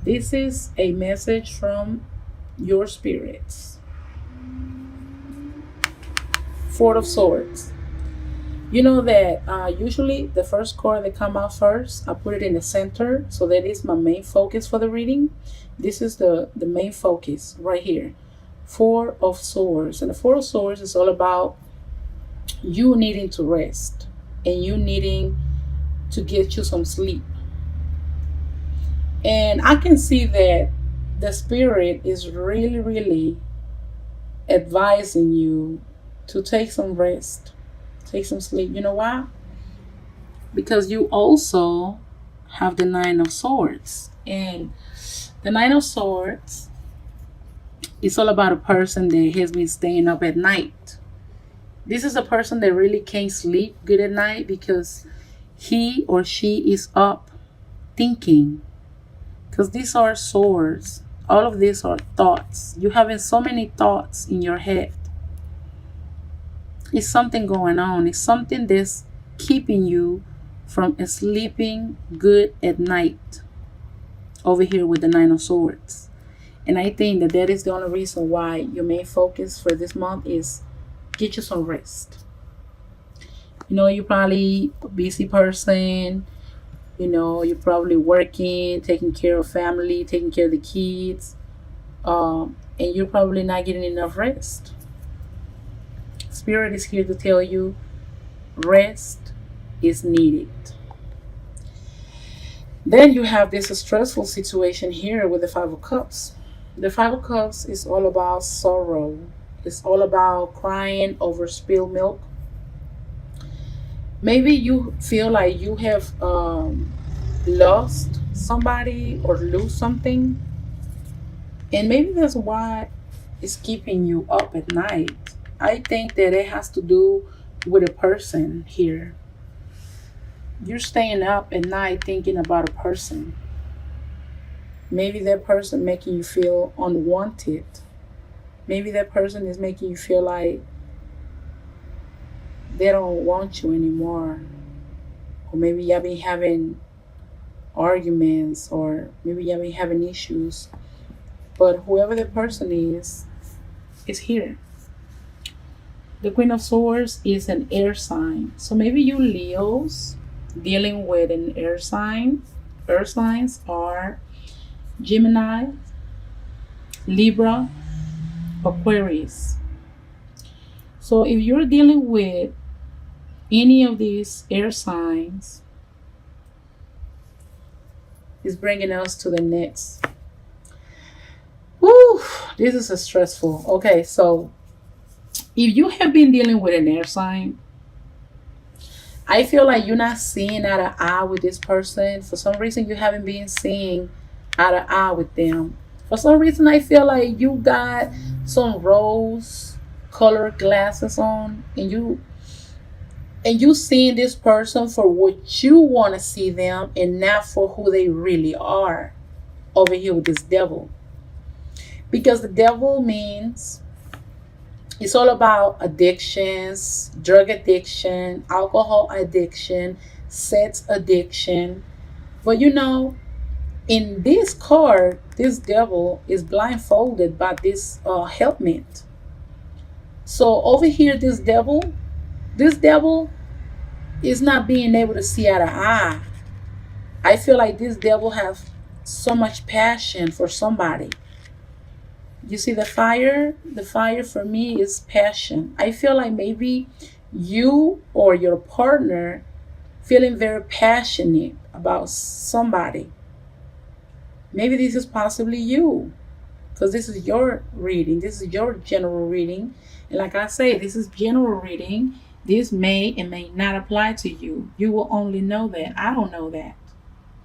This is a message from your spirits. Four of Swords. You know that usually the first card that come out first, I put it in the center, so that is my main focus for the reading. This is the main focus right here. Four of Swords. And the Four of Swords is all about you needing to rest and you needing to get you some sleep. And I can see that the spirit is really, really advising you to take some rest, take some sleep. You know why? Because you also have the Nine of Swords. And the Nine of Swords is all about a person that has been staying up at night. This is a person that really can't sleep good at night because he or she is up thinking. Because these are swords. All of these are thoughts. You having so many thoughts in your head. It's something going on. It's something that's keeping you from sleeping good at night. Over here with the Nine of Swords. And I think that that is the only reason why your main focus for this month is get you some rest. You know, you're probably a busy person. You know, you're probably working, taking care of family, taking care of the kids. And you're probably not getting enough rest. Spirit is here to tell you rest is needed. Then you have this stressful situation here with the Five of Cups. The Five of Cups is all about sorrow. It's all about crying over spilled milk. Maybe you feel like you have lost somebody or lose something, and maybe that's why it's keeping you up at night. I think that it has to do with a person here. You're staying up at night thinking about a person. Maybe that person making you feel unwanted. Maybe that person is making you feel like they don't want you anymore. Or maybe you've been having arguments, or maybe you've been having issues. But whoever the person is here. The Queen of Swords is an air sign. So maybe you Leos dealing with an air sign. Earth signs are Gemini, Libra, Aquarius. So if you're dealing with any of these air signs, is bringing us to the next. Woo, this is a stressful. Okay, so if you have been dealing with an air sign, I feel like you're not seeing eye to eye with this person. For some reason, you haven't been seeing eye to eye with them. For some reason, I feel like you got some rose colored glasses on, and you seeing this person for what you want to see them and not for who they really are over here with this devil. Because the devil means it's all about addictions, drug addiction, alcohol addiction, sex addiction. But you know, in this card, this devil is blindfolded by this helpmate. So over here, this devil is not being able to see eye to eye. I feel like this devil have so much passion for somebody. You see the fire? The fire for me is passion. I feel like maybe you or your partner feeling very passionate about somebody. Maybe this is possibly you, because this is your reading. This is your general reading. And like I say, this is general reading. This may and may not apply to you. You will only know that. I don't know that.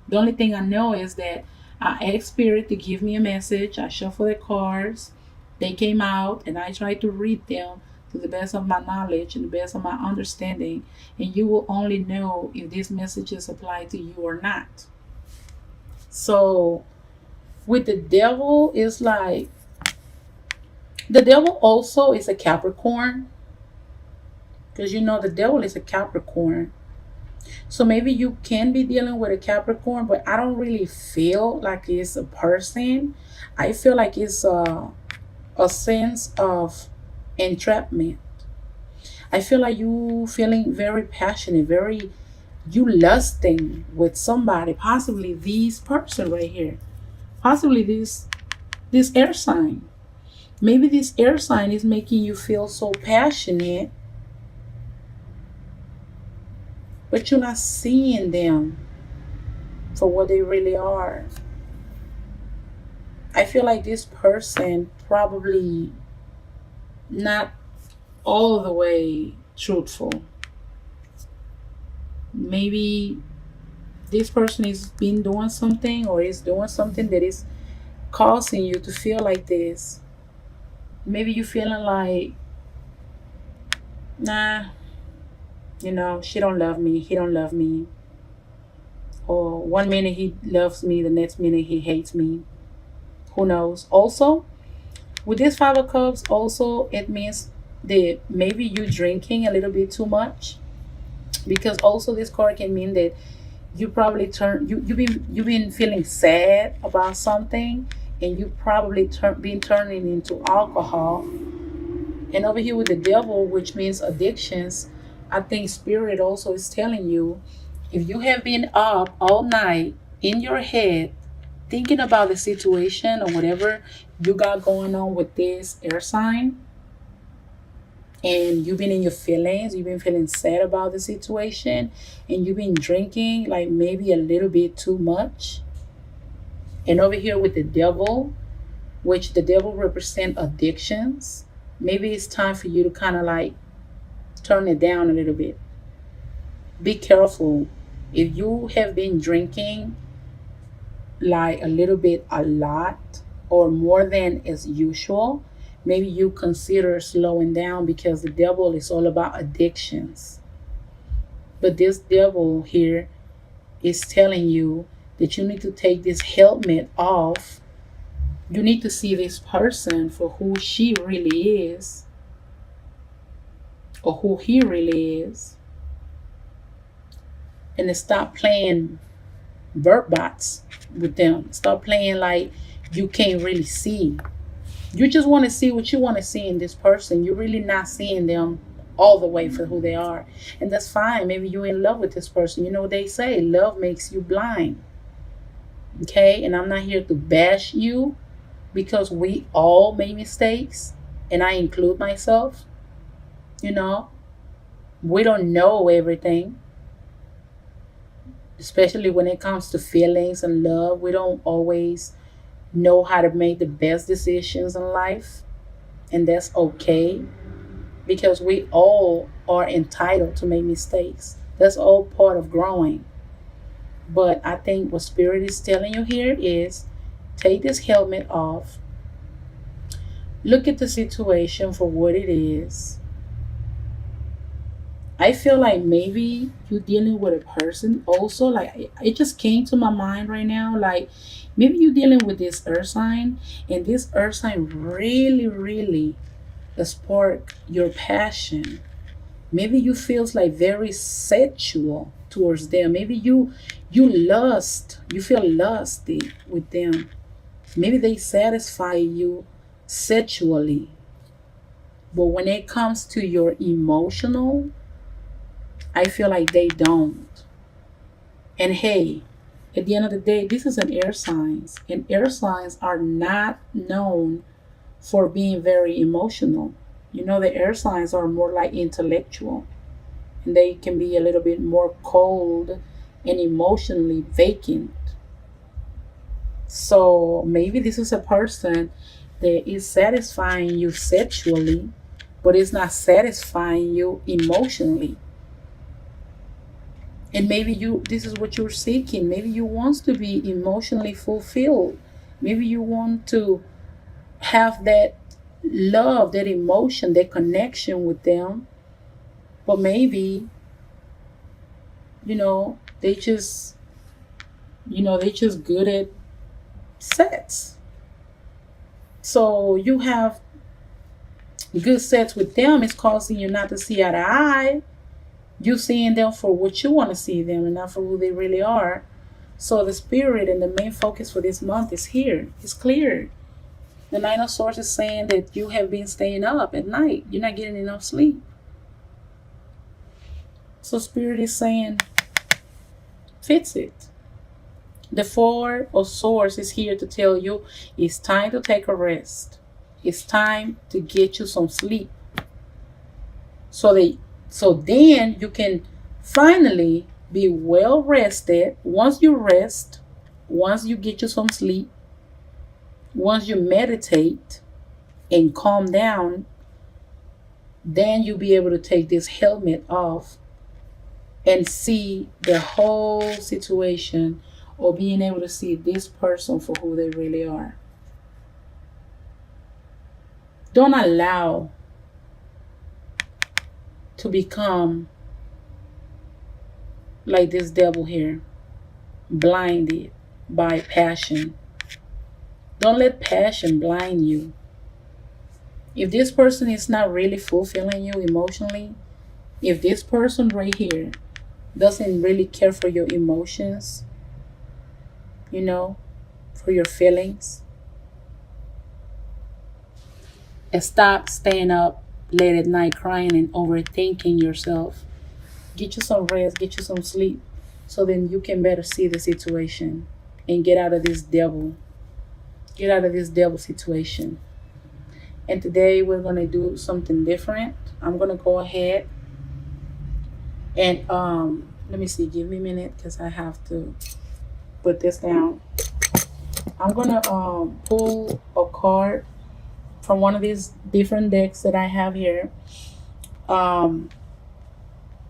The only thing I know is that I asked Spirit to give me a message. I shuffled the cards. They came out, and I tried to read them to the best of my knowledge and the best of my understanding. And you will only know if these messages apply to you or not. So, with the devil, it's like the devil also is a Capricorn, because you know the devil is a Capricorn. So maybe you can be dealing with a Capricorn, but I don't really feel like it's a person. I feel like it's a sense of entrapment. I feel like you feeling very passionate, very you lusting with somebody, possibly this person right here, possibly this air sign. Maybe this air sign is making you feel so passionate, but you're not seeing them for what they really are. I feel like this person probably not all the way truthful. Maybe this person is been doing something or is doing something that is causing you to feel like this. Maybe you feeling like, nah, she don't love me, he don't love me. Or one minute he loves me, the next minute he hates me. Who knows? Also, with this Five of Cups, also it means that maybe you drinking a little bit too much. Because also this card can mean that you probably you've been feeling sad about something, and you probably been turning into alcohol. And over here with the devil, which means addictions, I think spirit also is telling you, if you have been up all night in your head thinking about the situation or whatever you got going on with this air sign, and you've been in your feelings, you've been feeling sad about the situation, and you've been drinking like maybe a little bit too much. And over here with the devil, which the devil represent addictions, maybe it's time for you to kind of like turn it down a little bit. Be careful. If you have been drinking like a little bit a lot or more than as usual, maybe you consider slowing down, because the devil is all about addictions. But this devil here is telling you that you need to take this helmet off. You need to see this person for who she really is, or who he really is, and to stop playing bird bots with them. Stop playing like you can't really see. You just want to see what you want to see in this person. You're really not seeing them all the way for who they are. And that's fine. Maybe you're in love with this person. You know what they say, love makes you blind. Okay? And I'm not here to bash you, because we all make mistakes, and I include myself. You know, we don't know everything, especially when it comes to feelings and love. We don't always know how to make the best decisions in life, and that's okay, because we all are entitled to make mistakes. That's all part of growing. But I think what spirit is telling you here is, take this helmet off, look at the situation for what it is. I feel like maybe you're dealing with a person also. Like it just came to my mind right now. Like maybe you're dealing with this earth sign, and this earth sign really, really spark your passion. Maybe you feels like very sexual towards them. Maybe you lust. You feel lusty with them. Maybe they satisfy you sexually. But when it comes to your emotional, I feel like they don't. And hey, at the end of the day, this is an air signs, and air signs are not known for being very emotional. The air signs are more like intellectual, and they can be a little bit more cold and emotionally vacant. So maybe this is a person that is satisfying you sexually, but it's not satisfying you emotionally. And maybe this is what you're seeking. Maybe you want to be emotionally fulfilled. Maybe you want to have that love, that emotion, that connection with them. But maybe, they just, they just good at sex. So you have good sex with them, it's causing you not to see eye to eye. You seeing them for what you want to see them and not for who they really are. So the spirit and the main focus for this month is here. It's clear. The Nine of Swords is saying that you have been staying up at night. You're not getting enough sleep. So spirit is saying, fix it. The Four of Swords is here to tell you it's time to take a rest. It's time to get you some sleep. So then you can finally be well rested. Once you rest, once you get you some sleep, once you meditate and calm down, then you'll be able to take this helmet off and see the whole situation, or being able to see this person for who they really are. Don't allow to become like this devil here, blinded by passion. Don't let passion blind you. If this person is not really fulfilling you emotionally, if this person right here doesn't really care for your emotions, for your feelings, and stop staying up late at night crying and overthinking yourself. Get you some rest, get you some sleep, so then you can better see the situation and get out of this devil. Get out of this devil situation. And today we're going to do something different. I'm going to go ahead and let me see, give me a minute because I have to put this down. I'm going to pull a card from one of these different decks that I have here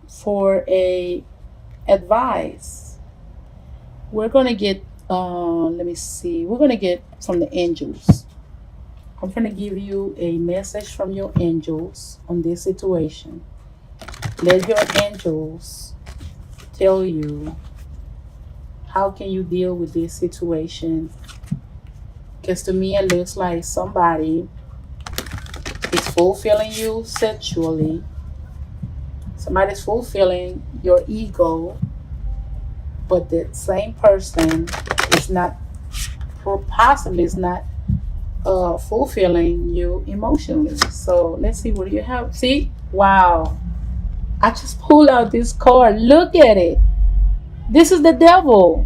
for a advice. We're going to get let me see, we're going to get from the angels. I'm going to give you a message from your angels on this situation. Let your angels tell you how can you deal with this situation. Because to me it looks like somebody is fulfilling you sexually. Somebody's fulfilling your ego, but the same person is not, possibly is not fulfilling you emotionally. So let's see, what do you have? See, wow, I just pulled out this card. Look at it. This is the devil.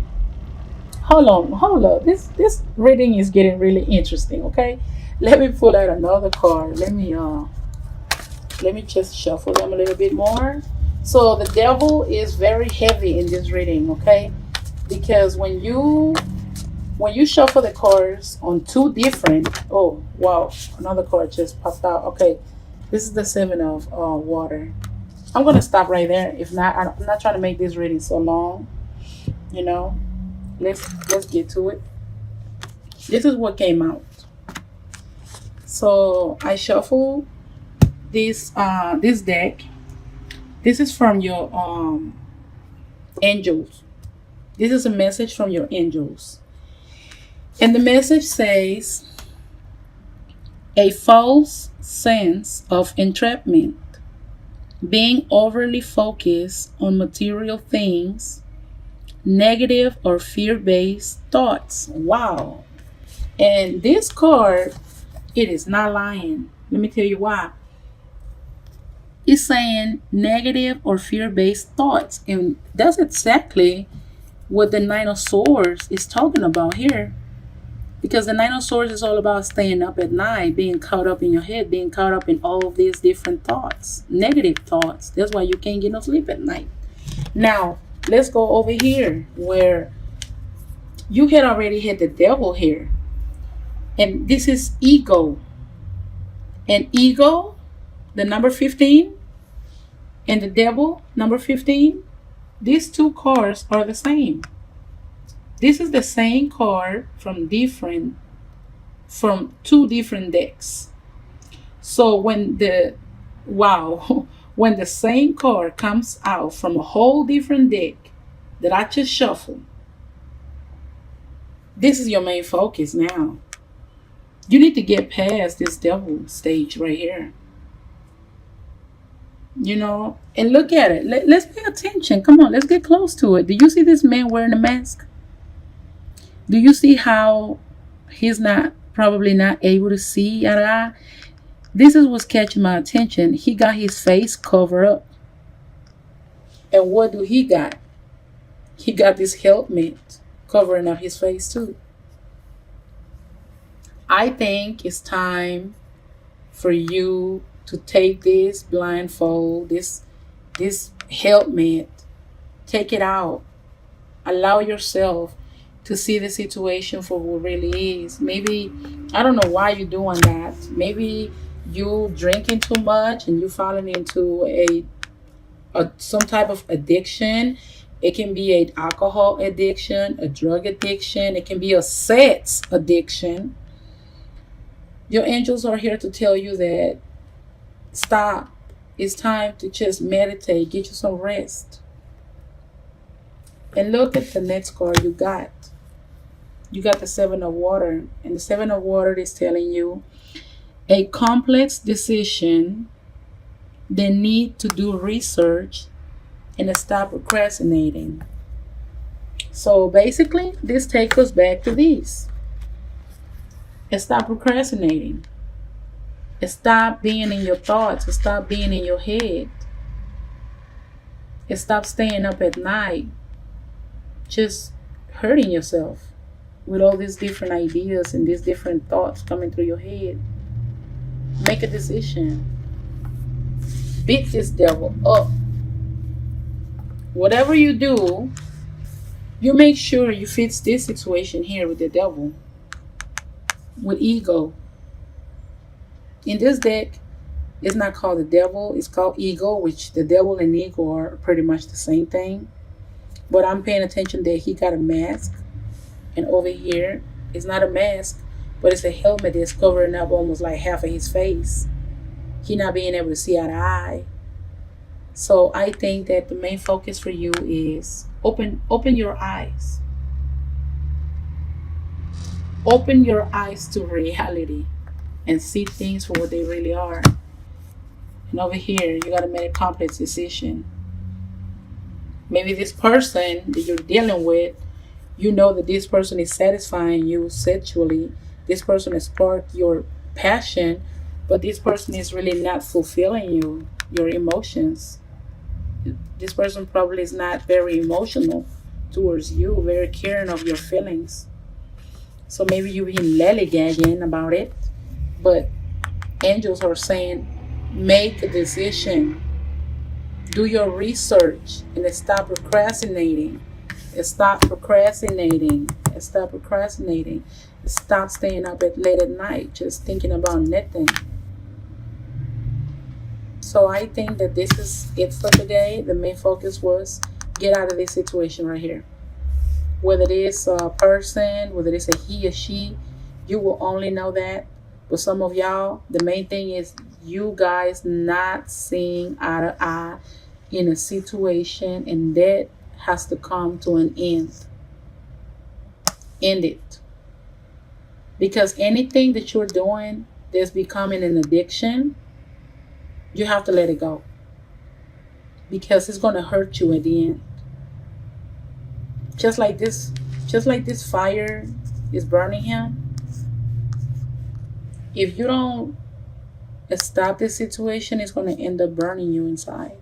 Hold on. This reading is getting really interesting. Okay, let me pull out another card. Let me just shuffle them a little bit more. So the devil is very heavy in this reading, okay? Because when you shuffle the cards on two different, oh wow, another card just popped out. Okay, this is the Seven of water. I'm gonna stop right there. If not, I'm not trying to make this reading so long. Let's get to it. This is what came out. So I shuffled this deck. This is from your angels. This is a message from your angels. And the message says, a false sense of entrapment, being overly focused on material things, negative or fear-based thoughts. Wow. And this card, it is not lying. Let me tell you why. It's saying negative or fear-based thoughts. And that's exactly what the Nine of Swords is talking about here. Because the Nine of Swords is all about staying up at night, being caught up in your head, being caught up in all of these different thoughts, negative thoughts. That's why you can't get no sleep at night. Now, let's go over here where you had already had the devil here. And this is ego. And ego, the number 15, and the devil, number 15, these two cards are the same. This is the same card from two different decks. So when the same card comes out from a whole different deck that I just shuffled, this is your main focus now. You need to get past this devil stage right here. And look at it. Let's pay attention. Come on, let's get close to it. Do you see this man wearing a mask? Do you see how he's not probably not able to see eye to eye? This is what's catching my attention. He got his face covered up. And what do he got? He got this helmet covering up his face too. I think it's time for you to take this blindfold, this helmet, take it out. Allow yourself to see the situation for what really is. Maybe I don't know why you're doing that. Maybe you drinking too much and you falling into a some type of addiction. It can be an alcohol addiction, a drug addiction. It can be a sex addiction. Your angels are here to tell you that stop. It's time to just meditate, get you some rest. And look at the next card you got. You got the Seven of Water. And the Seven of Water is telling you a complex decision, the need to do research, and to stop procrastinating. So basically, this takes us back to this. And stop procrastinating. And stop being in your thoughts. And stop being in your head. And stop staying up at night just hurting yourself with all these different ideas and these different thoughts coming through your head. Make a decision. Beat this devil up. Whatever you do, you make sure you fix this situation here with the devil. With ego. In this deck, it's not called the devil, it's called ego, which the devil and ego are pretty much the same thing. But I'm paying attention that he got a mask. And over here, it's not a mask, but it's a helmet that's covering up almost like half of his face. He not being able to see eye to eye. So I think that the main focus for you is open your eyes. Open your eyes to reality and see things for what they really are. And over here, you got to make a complex decision. Maybe this person that you're dealing with, you know that this person is satisfying you sexually. This person has sparked your passion, but this person is really not fulfilling you, your emotions. This person probably is not very emotional towards you, very caring of your feelings. So maybe you've been lollygagging about it, but angels are saying, make a decision. Do your research and stop procrastinating. Stop procrastinating. Stop procrastinating. Stop staying up late at night just thinking about nothing. So I think that this is it for today. The main focus was get out of this situation right here. Whether it is a person, whether it's a he or she, you will only know that. But some of y'all, the main thing is you guys not seeing eye to eye in a situation, and that has to come to an end. End it. Because anything that you're doing that's becoming an addiction, you have to let it go. Because it's going to hurt you at the end. Just like this fire is burning him. If you don't stop this situation, it's going to end up burning you inside.